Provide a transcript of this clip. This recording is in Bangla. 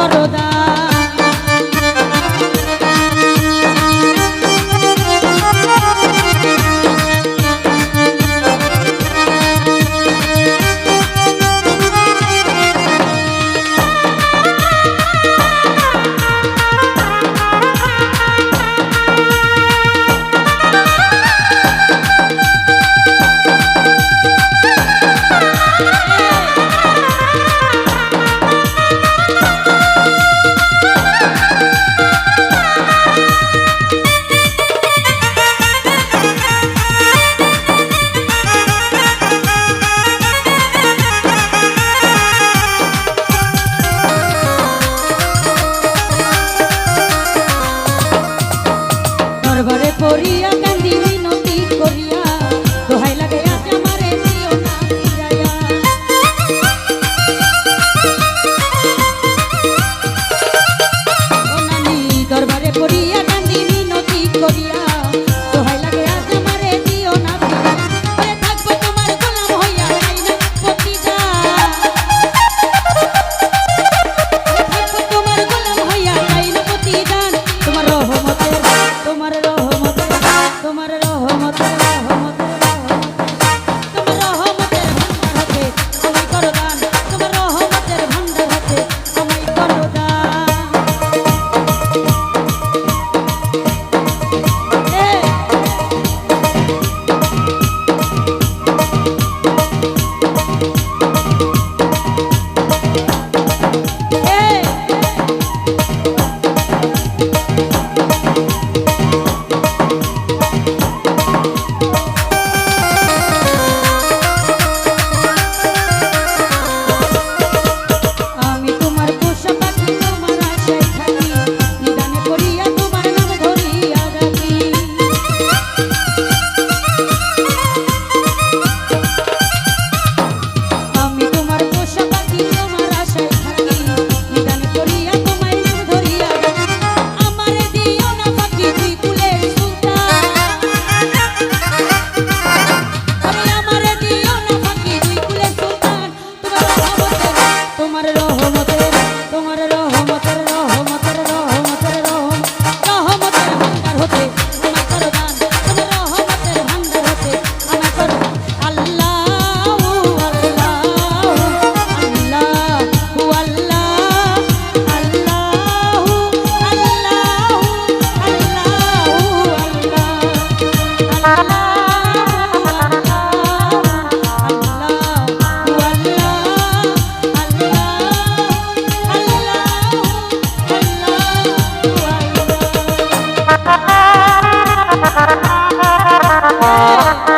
করো দান। দরবারে পড়িয়া কান্দি মিনতি করিয়া দোহাই লাগে আজ আমারে দিও না ফিরাইয়া। ও নানি দরবারে পড়িয়া কান্দি মিনতি করিয়া দোহাই লাগে আজ আমারে দিও না ফিরাইয়া। ওরে থাকবো তোমার গোলাম হইয়া আইনা প্রতিদান, থাকবো তোমার গোলাম হইয়া আইনা প্রতিদান। তোমার রহমতের তোমার রহমতের তোমার রহমতের রহমতের তোমার রহমতের ভান্ডার হতে আমায় করো দান। তোমার রহমতের ভান্ডার হতে আমায় করো দান। আমি তোমার পোষা পাখি, তোমার আশায় থাকি, নিদানে করিয়া তোমার নাম ধরিয়া ডাকি। আমি তোমার পোষা পাখি, তোমার আশায় থাকি, নিদানে করিয়া তোমার নাম ধরিয়া ডাকি। আমারে দিও না পাখি তুই কুলের সুলতান, আরে আমারে দিও না পাখি তুই কুলের সুলতান। তোমার রহমতের তোমার রহমতের রহমতের রহমতের রহমতের ভান্ডার হতে আমায় করো দান। তোমার রহমতের ভান্ডার হতে আমায় করো দান। আল্লাহু আল্লাহু আল্লাহু আল্লাহ আল্লাহু আল্লাহু আল্লাহু আল্লাহ।